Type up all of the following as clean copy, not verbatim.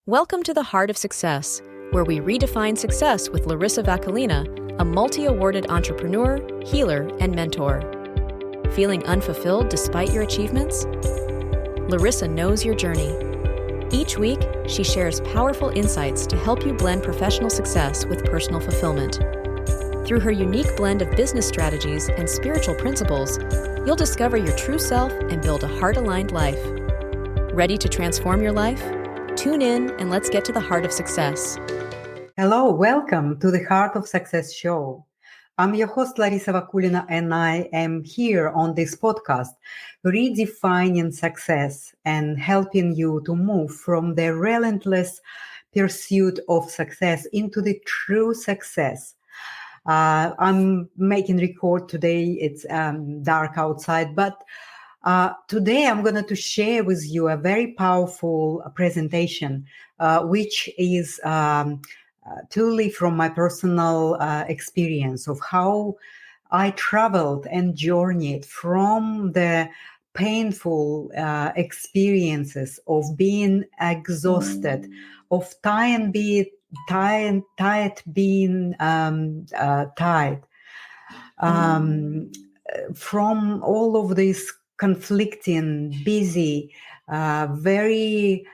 Welcome to the Heart of Success, where we redefine success with Larissa Vakalina, a multi-awarded entrepreneur, healer, and mentor. Feeling unfulfilled despite your achievements? Larissa knows your journey. Each week, she shares powerful insights to help you blend professional success with personal fulfillment. Through her unique blend of business strategies and spiritual principles, you'll discover your true self and build a heart-aligned life. Ready to transform your life? Tune in and let's get to the heart of success. Hello, welcome to the Heart of Success show. I'm your host, Larissa Vakulina, and I am here on this podcast, redefining success and helping you to move from the relentless pursuit of success into the true success. I'm making record today. It's dark outside, but today I'm going to share with you a very powerful presentation, which is truly from my personal experience of how I traveled and journeyed from the painful experiences of being exhausted, of tired being tired, from all of this conflicting, busy, very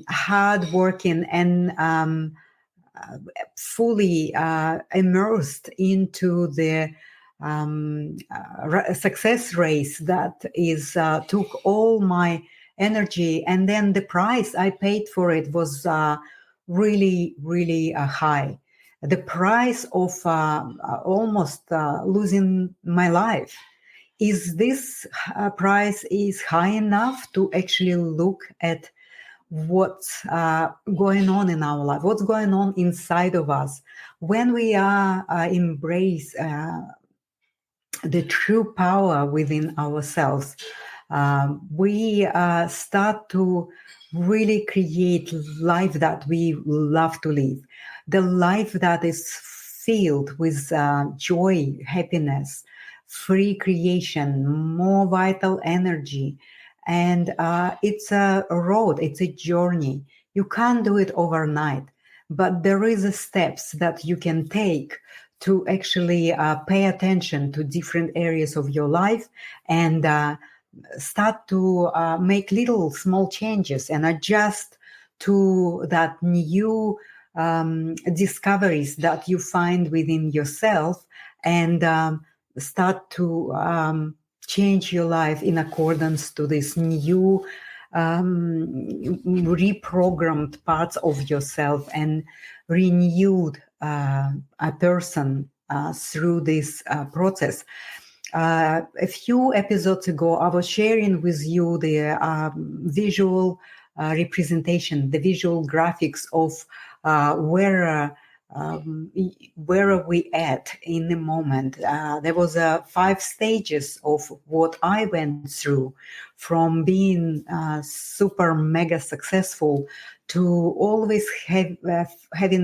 hardworking, and fully immersed into the success race that is took all my energy, and then the price I paid for it was really, really high. The price of almost losing my life. Is this price is high enough to actually look at what's going on in our life, what's going on inside of us when we are embrace the true power within ourselves? We start to really create life that we love to live, the life that is filled with joy, happiness, free creation, more vital energy. And it's a road, it's a journey. You can't do it overnight, but there is a steps that you can take to actually pay attention to different areas of your life and start to make little small changes and adjust to that new discoveries that you find within yourself, and start to change your life in accordance to this new reprogrammed parts of yourself and renewed a person through this process. A few episodes ago, I was sharing with you the visual representation, the visual graphics of where are we at in the moment. There was 5 stages of what I went through, from being super mega successful to always having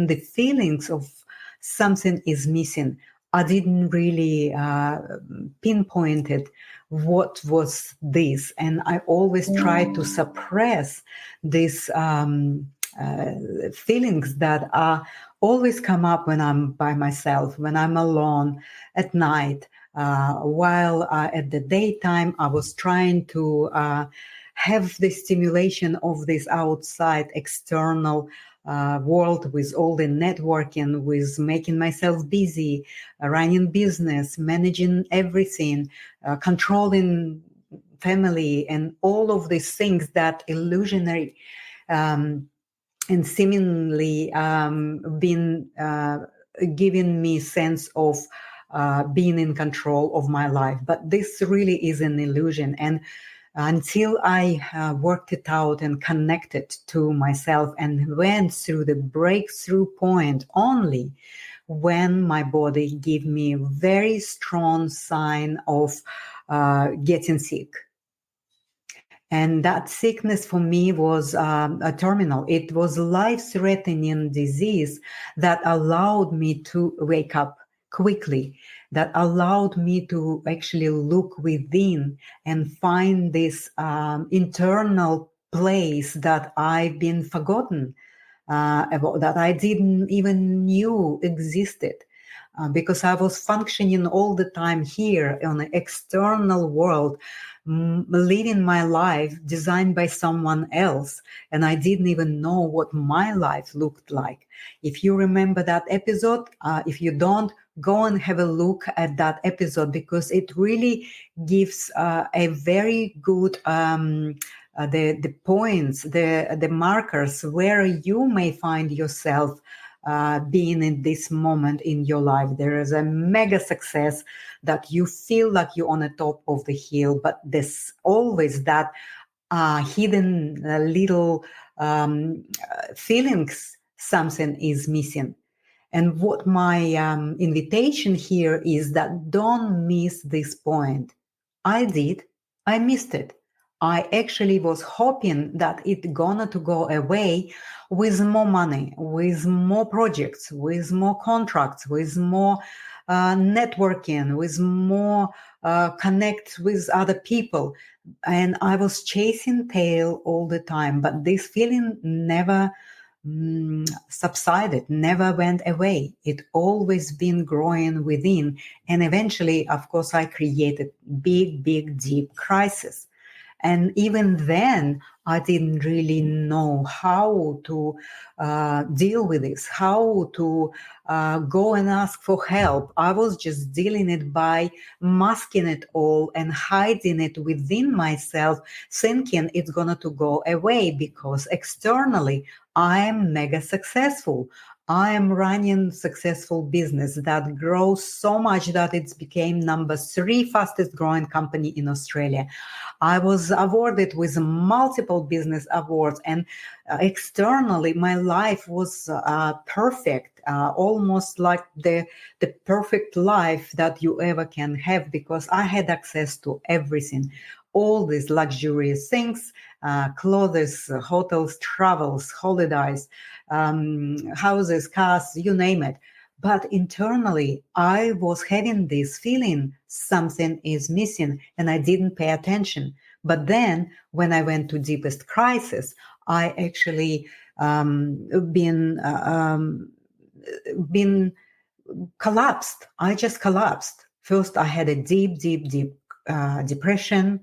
the feelings of something is missing. I didn't really pinpoint it, what was this, and I always tried to suppress these feelings that are always come up when I'm by myself, when I'm alone at night, while at the daytime I was trying to have the stimulation of this outside external world, with all the networking, with making myself busy, running business, managing everything, controlling family, and all of these things that illusionary and seemingly been giving me sense of being in control of my life. But this really is an illusion. And until I worked it out and connected to myself and went through the breakthrough point, only when my body gave me a very strong sign of getting sick. And that sickness for me was a terminal. It was a life-threatening disease that allowed me to wake up quickly, that allowed me to actually look within and find this internal place that I've been forgotten about, that I didn't even knew existed. Because I was functioning all the time here on the external world, living my life designed by someone else, and I didn't even know what my life looked like. If you remember that episode, if you don't, go and have a look at that episode, because it really gives a very good the points, the markers where you may find yourself being in this moment in your life. There is a mega success that you feel like you're on the top of the hill, but there's always that hidden little feelings something is missing. And what my invitation here is that don't miss this point. I did. I missed it. I actually was hoping that it gonna to go away with more money, with more projects, with more contracts, with more networking, with more connect with other people. And I was chasing tail all the time, but this feeling never subsided, never went away. It always been growing within. And eventually, of course, I created big, big, deep crisis. And even then, I didn't really know how to deal with this, how to go and ask for help. I was just dealing it by masking it all and hiding it within myself, thinking it's going to go away because externally I'm mega successful. I am running successful business that grows so much that it's became number 3 fastest growing company in Australia. I was awarded with multiple business awards, and externally my life was perfect, almost like the perfect life that you ever can have, because I had access to everything, all these luxurious things, clothes, hotels, travels, holidays, houses, cars, you name it. But internally, I was having this feeling something is missing, and I didn't pay attention. But then, when I went to deepest crisis, I actually been collapsed. I just collapsed. First, I had a deep, deep, deep depression,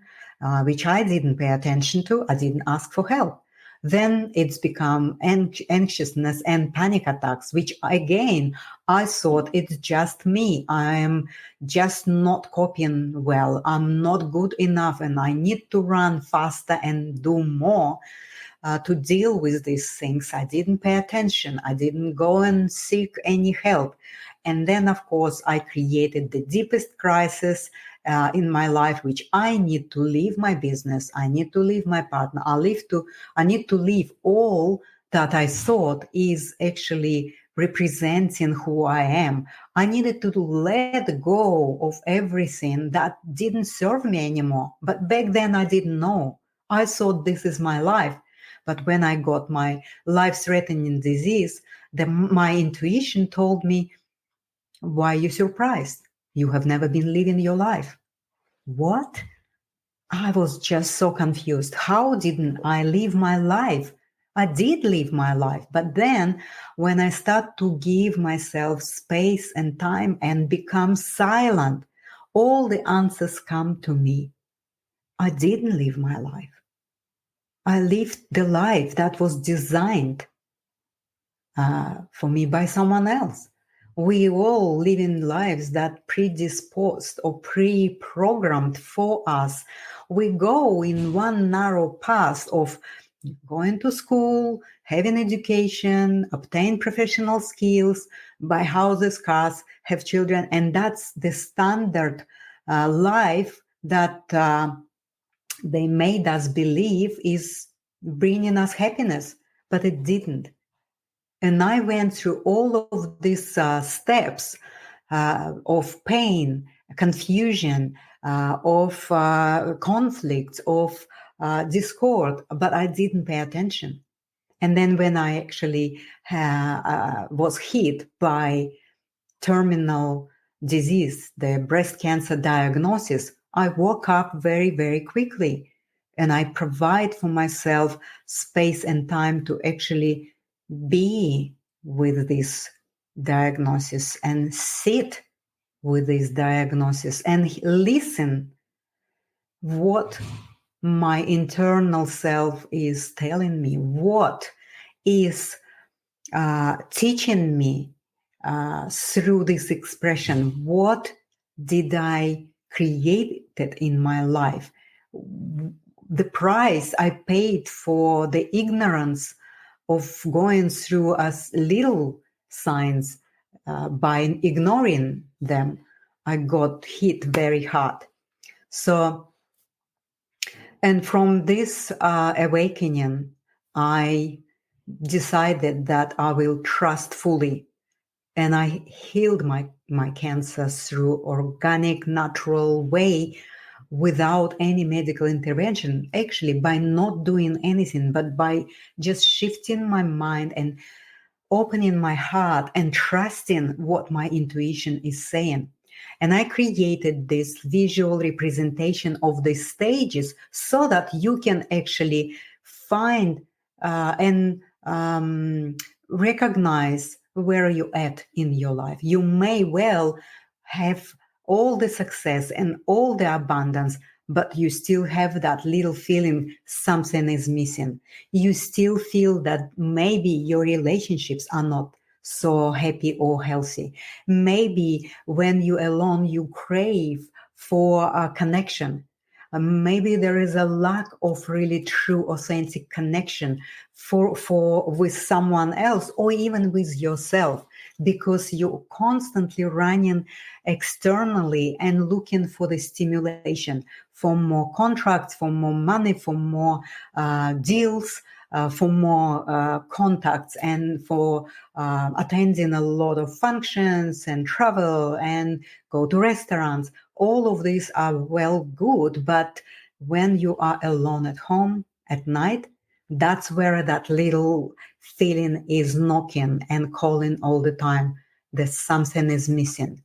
which I didn't pay attention to. I didn't ask for help. Then it's become anxiousness and panic attacks, which again, I thought it's just me. I'm just not coping well. I'm not good enough, and I need to run faster and do more to deal with these things. I didn't pay attention. I didn't go and seek any help. And then, of course, I created the deepest crisis in my life, which I need to leave my business. I need to leave my partner. I need to leave all that I thought is actually representing who I am. I needed to let go of everything that didn't serve me anymore. But back then I didn't know. I thought this is my life. But when I got my life-threatening disease, my intuition told me, why are you surprised? You have never been living your life. What? I was just so confused. How didn't I live my life? I did live my life. But then when I start to give myself space and time and become silent, all the answers come to me. I didn't live my life. I lived the life that was designed for me by someone else. We all live in lives that predisposed or pre-programmed for us. We go in one narrow path of going to school, having education, obtain professional skills, buy houses, cars, have children, and that's the standard life that they made us believe is bringing us happiness, but it didn't. And I went through all of these steps of pain, confusion, of conflict, of discord, but I didn't pay attention. And then when I actually was hit by terminal disease, the breast cancer diagnosis, I woke up very, very quickly. and I provide for myself space and time to actually be with this diagnosis and sit with this diagnosis and listen what my internal self is telling me, what is teaching me through this expression, what did I create in my life, the price I paid for the ignorance of going through as little signs. By ignoring them, I got hit very hard. So, and from this awakening, I decided that I will trust fully. And I healed my cancer through organic, natural way without any medical intervention, actually by not doing anything, but by just shifting my mind and opening my heart and trusting what my intuition is saying. And I created this visual representation of the stages so that you can actually find and recognize where you're at in your life. You may well have all the success and all the abundance, but you still have that little feeling something is missing. You still feel that maybe your relationships are not so happy or healthy. Maybe when you're alone, you crave for a connection. Maybe there is a lack of really true, authentic connection for with someone else or even with yourself, because you're constantly running externally and looking for the stimulation, for more contracts, for more money, for more deals, for more contacts, and for attending a lot of functions and travel and go to restaurants. All of these are well good, but when you are alone at home at night, that's where that little feeling is knocking and calling all the time that something is missing.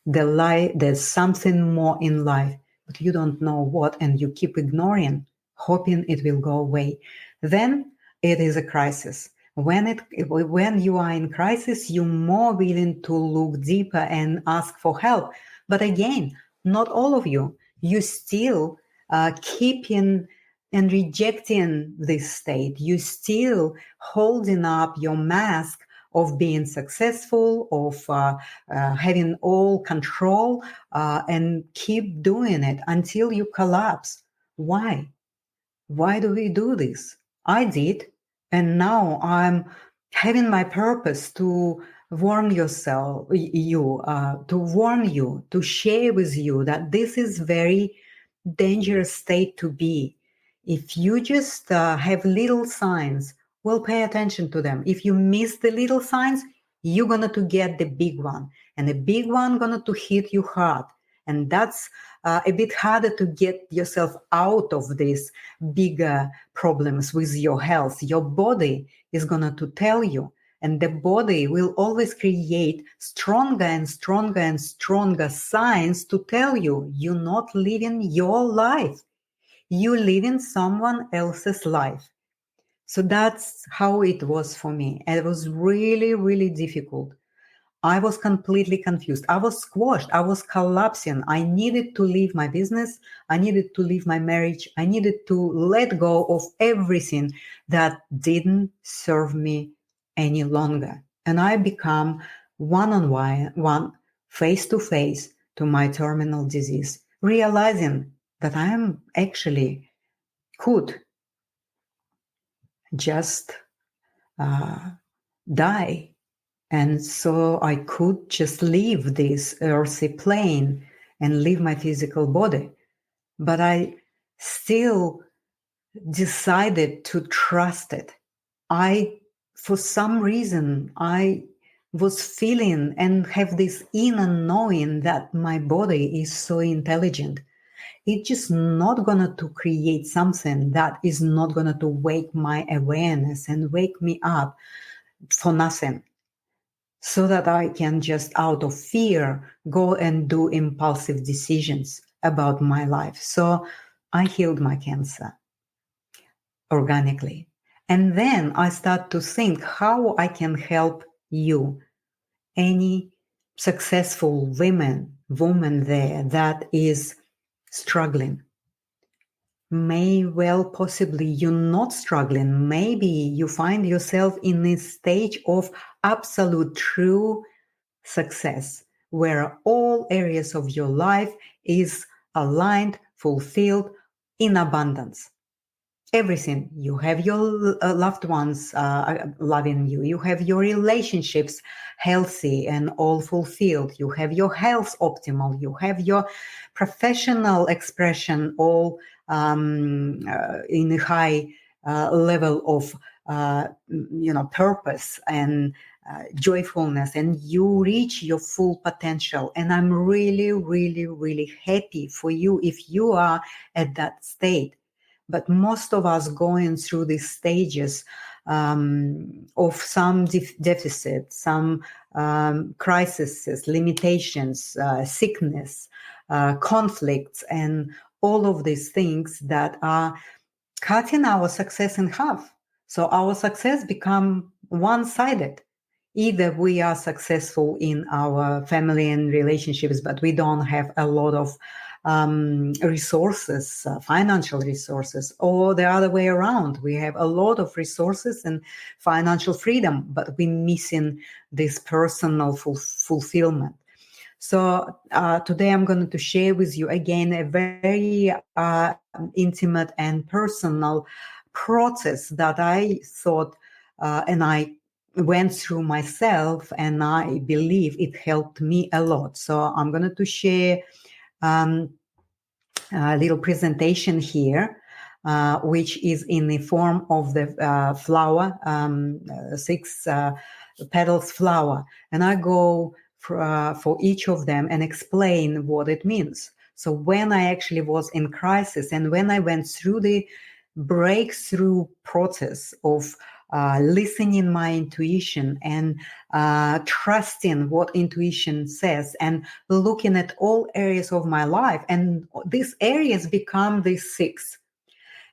There's something more in life, but you don't know what, and you keep ignoring, hoping it will go away. Then it is a crisis. When you are in crisis, you're more willing to look deeper and ask for help. But again, not all of you. You still keeping and rejecting this state. You still holding up your mask of being successful, of having all control, and keep doing it until you collapse. Why? Why do we do this? I did. And now I'm having my purpose to warn to warn you, to share with you that this is very dangerous state to be. If you just have little signs, well, pay attention to them. If you miss the little signs, you're going to get the big one, and the big one going to hit you hard. And that's a bit harder to get yourself out of these bigger problems with your health. Your body is going to tell you, and the body will always create stronger and stronger and stronger signs to tell you you're not living your life. You're living someone else's life. So that's how it was for me. And it was really, really difficult. I was completely confused. I was squashed. I was collapsing. I needed to leave my business. I needed to leave my marriage. I needed to let go of everything that didn't serve me any longer. And I become one, face to face to my terminal disease, realizing that I am actually could just die. And so I could just leave this earthly plane and leave my physical body. But I still decided to trust it. For some reason, I was feeling and have this inner knowing that my body is so intelligent. It's just not going to create something that is not going to wake my awareness and wake me up for nothing, so that I can just out of fear go and do impulsive decisions about my life. So I healed my cancer. organically. And then I start to think how I can help you, any successful woman there that is struggling. May well possibly you're not struggling. Maybe you find yourself in a stage of absolute true success, where all areas of your life is aligned, fulfilled, in abundance. Everything. You have your loved ones loving you. You have your relationships healthy and all fulfilled. You have your health optimal. You have your professional expression all in a high level of purpose and joyfulness, and you reach your full potential. And I'm really, really, really happy for you if you are at that state. But most of us going through these stages of some deficit, some crises, limitations, sickness, conflicts, and all of these things that are cutting our success in half. So our success become one-sided. Either we are successful in our family and relationships, but we don't have a lot of resources, financial resources, or the other way around. We have a lot of resources and financial freedom, but we're missing this personal fulfillment. So today I'm going to share with you again a very intimate and personal process that I thought and I went through myself, and I believe it helped me a lot. So I'm going to share a little presentation here, which is in the form of the flower, 6 petals flower. And I go for each of them and explain what it means. So when I actually was in crisis, and when I went through the breakthrough process of listening my intuition and trusting what intuition says, and looking at all areas of my life, and these areas become these 6.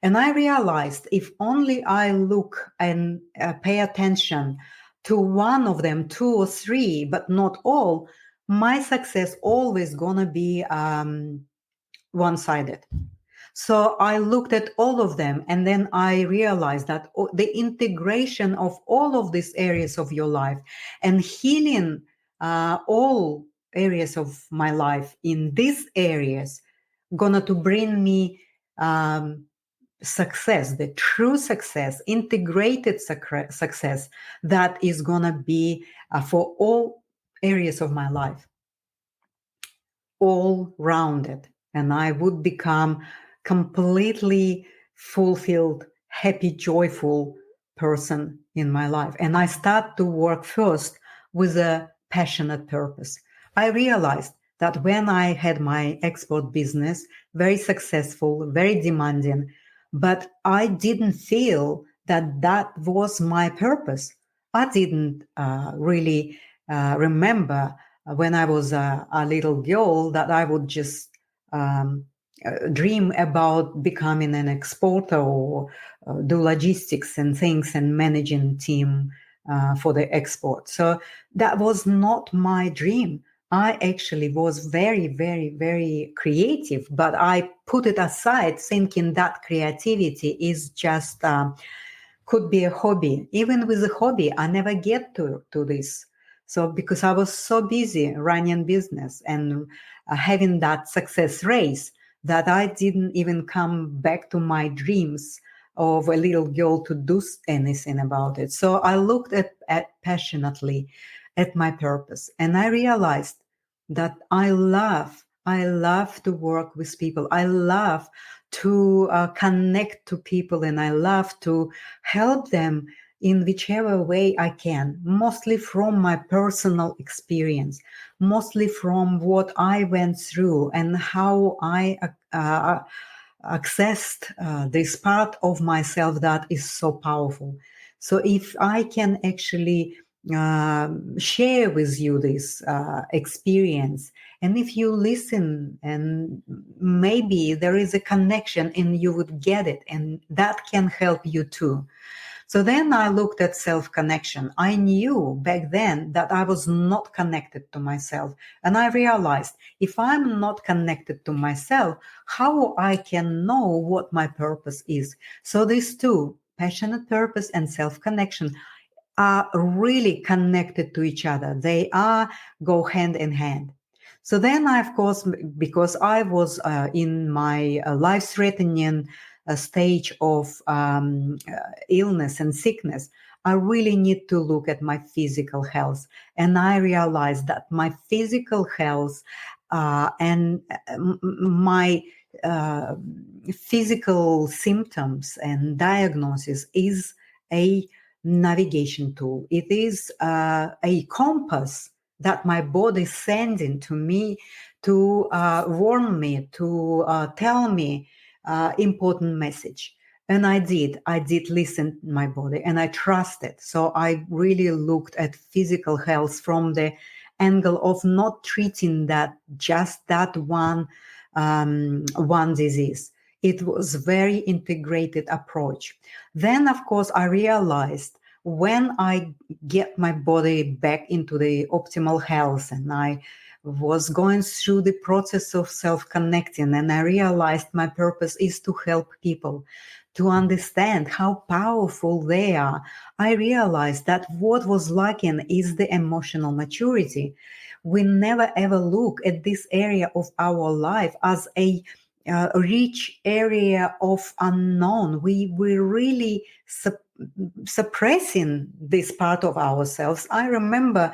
And I realized if only I look and pay attention to one of them, 2 or 3, but not all, my success always gonna be one-sided. So I looked at all of them, and then I realized that the integration of all of these areas of your life and healing all areas of my life in these areas gonna to bring me success, the true success, integrated success that is gonna be for all areas of my life, all rounded, and I would become completely fulfilled, happy, joyful person in my life. And I start to work first with a passionate purpose. I realized that when I had my export business, very successful, very demanding, but I didn't feel that that was my purpose. I didn't really remember when I was a little girl that I would just dream about becoming an exporter, or do logistics and things and managing team for the export. So that was not my dream. I actually was very, very, very creative, but I put it aside thinking that creativity is just could be a hobby. Even with a hobby, I never get to this. So because I was so busy running business and having that success race, that I didn't even come back to my dreams of a little girl to do anything about it. So I looked at passionately at my purpose, and I realized that I love to work with people. I love to connect to people, and I love to help them in whichever way I can, mostly from my personal experience, mostly from what I went through and how I accessed this part of myself that is so powerful. So if I can actually share with you this experience. And if you listen, and maybe there is a connection and you would get it, and that can help you too. So then I looked at self-connection. I knew back then that I was not connected to myself. And I realized if I'm not connected to myself, how I can know what my purpose is. So these two, passionate purpose and self-connection, are really connected to each other. They go hand in hand. So then I, of course, because I was in my life-threatening stage of illness and sickness, I really need to look at my physical health. And I realized that my physical health and my uh, physical symptoms and diagnosis is a navigation tool. It is a compass that my body is sending to me to warn me, to tell me important message. And I did listen to my body, and I trusted. So I really looked at physical health from the angle of not treating that one disease. It was very integrated approach. Then, of course, I realized when I get my body back into the optimal health, and I was going through the process of self-connecting, and I realized my purpose is to help people to understand how powerful they are. I realized that what was lacking is the emotional maturity. We never ever look at this area of our life as a rich area of unknown. We really suppressing this part of ourselves. I remember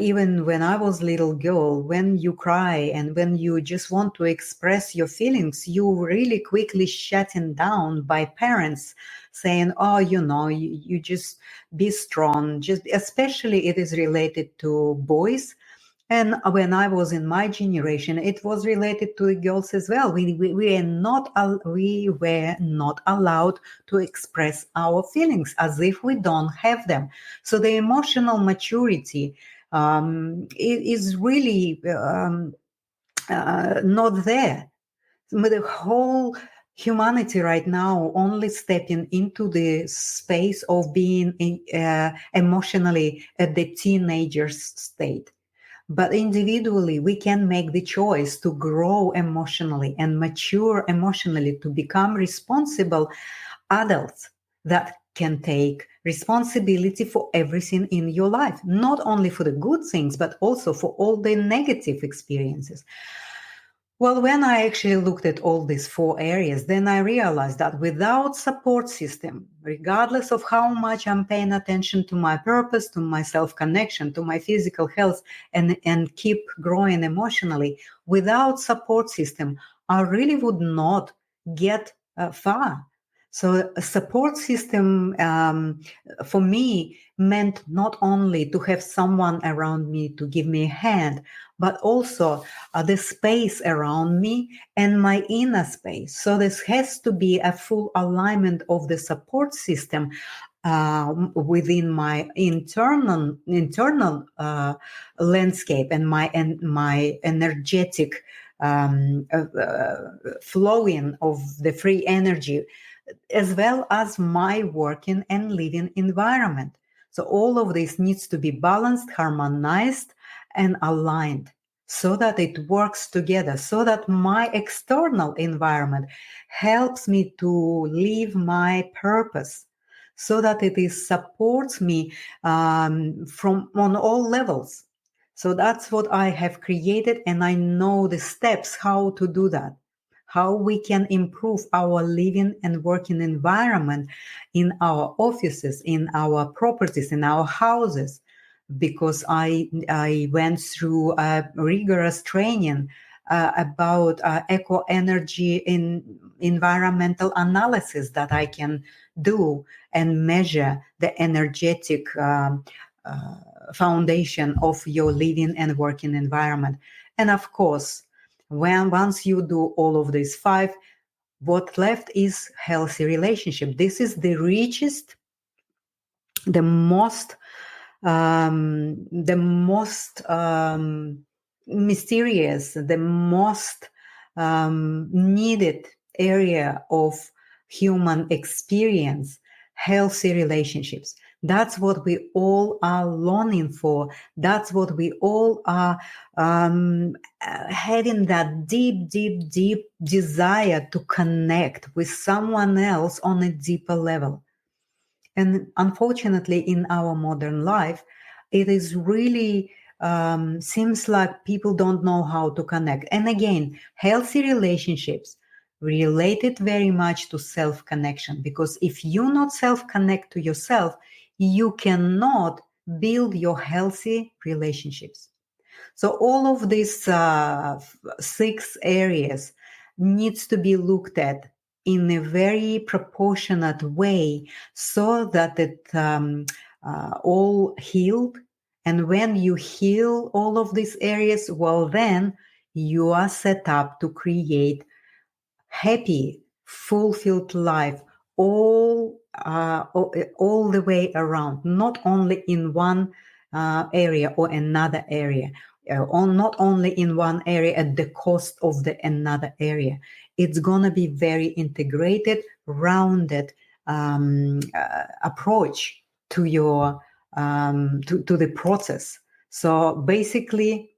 even when I was a little girl, when you cry and when you just want to express your feelings, you really quickly shutting down by parents saying, oh, you just be strong. Just especially it is related to boys. And when I was in my generation, it was related to the girls as well. We were not allowed to express our feelings as if we don't have them. So the emotional maturity is really not there. The whole humanity right now only stepping into the space of being emotionally at the teenager's state. But individually, we can make the choice to grow emotionally and mature emotionally to become responsible adults that can take responsibility for everything in your life, not only for the good things, but also for all the negative experiences. Well, when I actually looked at all these four areas, then I realized that without support system, regardless of how much I'm paying attention to my purpose, to my self-connection, to my physical health, and keep growing emotionally, without support system, I really would not get far. So a support system for me meant not only to have someone around me to give me a hand, but also the space around me and my inner space. So this has to be a full alignment of the support system within my internal landscape and my energetic flowing of the free energy, as well as my working and living environment. So all of this needs to be balanced, harmonized, and aligned so that it works together, so that my external environment helps me to live my purpose, so that it is supports me from on all levels. So that's what I have created, and I know the steps how to do that, how we can improve our living and working environment in our offices, in our properties, in our houses, because I went through a rigorous training about eco energy in environmental analysis that I can do and measure the energetic foundation of your living and working environment. And of course, once you do all of these five, what left is healthy relationship. This is the richest, the most the most mysterious, the most needed area of human experience, healthy relationships. That's what we all are longing for. That's what we all are having, that deep, deep, deep desire to connect with someone else on a deeper level. And unfortunately, in our modern life, it is really seems like people don't know how to connect. And again, healthy relationships related very much to self-connection, because if you not self-connect to yourself, you cannot build your healthy relationships. So all of these 6 areas needs to be looked at in a very proportionate way, so that it all healed. And when you heal all of these areas, well, then you are set up to create happy, fulfilled life all the way around, not only in one area or another area, or not only in one area at the cost of the another area. It's gonna be very integrated, rounded approach to your to the process. So basically,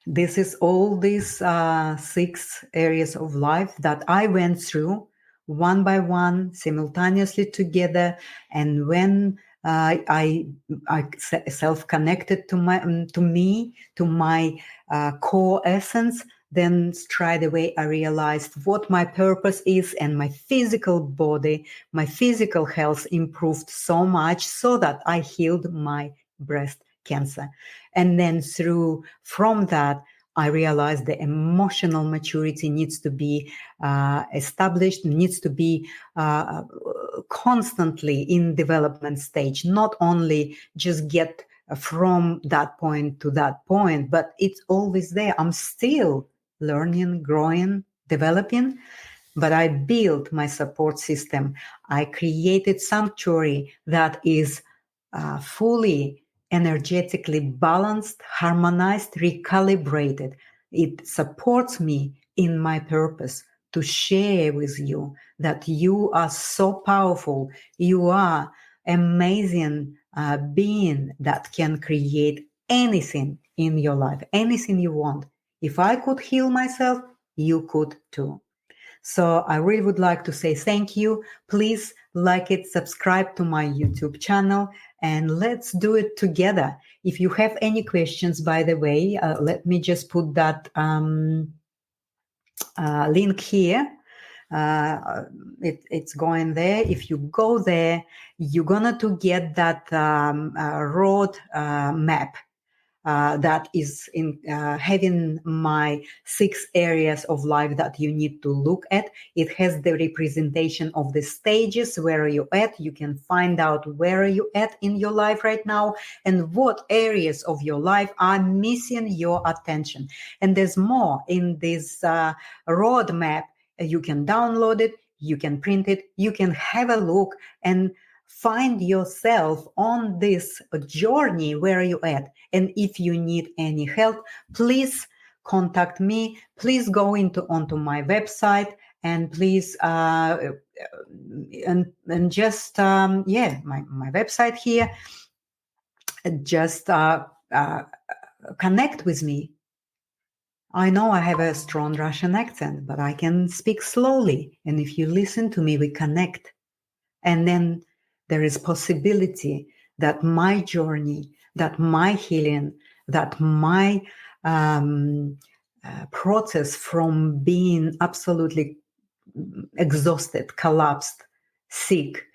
this is all these 6 areas of life that I went through one by one, simultaneously together. And when I self-connected to me, to my core essence, then straight away I realized what my purpose is, and my physical body, my physical health improved so much, so that I healed my breast cancer. And then from that, I realized the emotional maturity needs to be established, needs to be constantly in development stage, not only just get from that point to that point, but it's always there. I'm still learning, growing, developing, but I built my support system. I created sanctuary that is fully energetically balanced, harmonized, recalibrated. It supports me in my purpose to share with you that you are so powerful. You are amazing being that can create anything in your life, anything you want. If I could heal myself, you could too. So I really would like to say thank you. Please like it, subscribe to my YouTube channel, and let's do it together. If you have any questions, by the way, let me just put that link here. It's going there. If you go there, you're gonna to get that road map that is in having my 6 areas of life that you need to look at. It has the representation of the stages. Where are you at? You can find out where are you at in your life right now, and what areas of your life are missing your attention. And there's more in this roadmap. You can download it, you can print it, you can have a look and find yourself on this journey. Where are you at? And if you need any help, please contact me. Please go onto my website, and please and just my website here. Just connect with me. I know I have a strong Russian accent, but I can speak slowly. And if you listen to me, we connect. And then there is possibility that my journey, that my healing, that my process from being absolutely exhausted, collapsed, sick,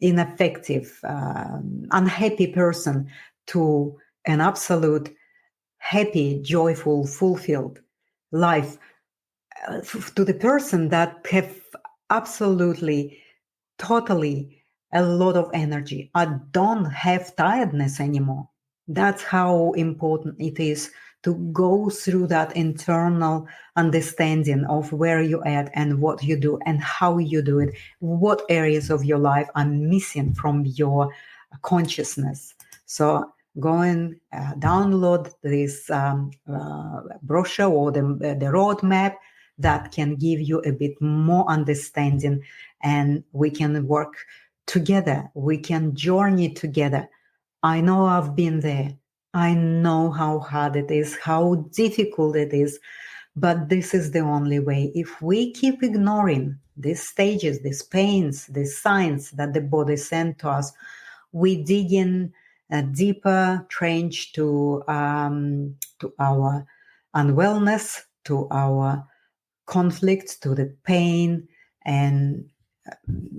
ineffective, unhappy person, to an absolute happy, joyful, fulfilled life, to the person that have absolutely, totally a lot of energy. I don't have tiredness anymore. That's how important it is to go through that internal understanding of where you're at and what you do and how you do it, what areas of your life are missing from your consciousness. So go and download this brochure or the roadmap that can give you a bit more understanding, and we can work together. We can journey together. I know I've been there. I know how hard it is, how difficult it is, but this is the only way. If we keep ignoring these stages, these pains, these signs that the body sent to us, we dig in a deeper trench to our unwellness, to our conflicts, to the pain, and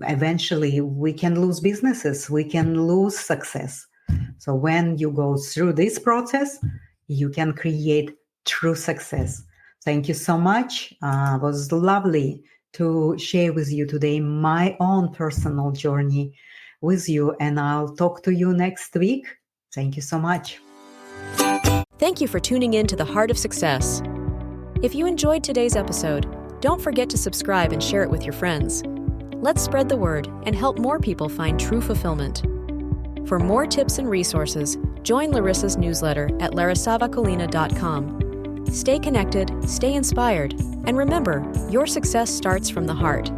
eventually we can lose businesses, we can lose success. So when you go through this process, you can create true success. Thank you so much. It was lovely to share with you today my own personal journey with you, and I'll talk to you next week. Thank you so much. Thank you for tuning in to The Heart of Success. If you enjoyed today's episode, don't forget to subscribe and share it with your friends. Let's spread the word and help more people find true fulfillment. For more tips and resources, join Larissa's newsletter at larisavakolina.com. Stay connected, stay inspired, and remember, your success starts from the heart.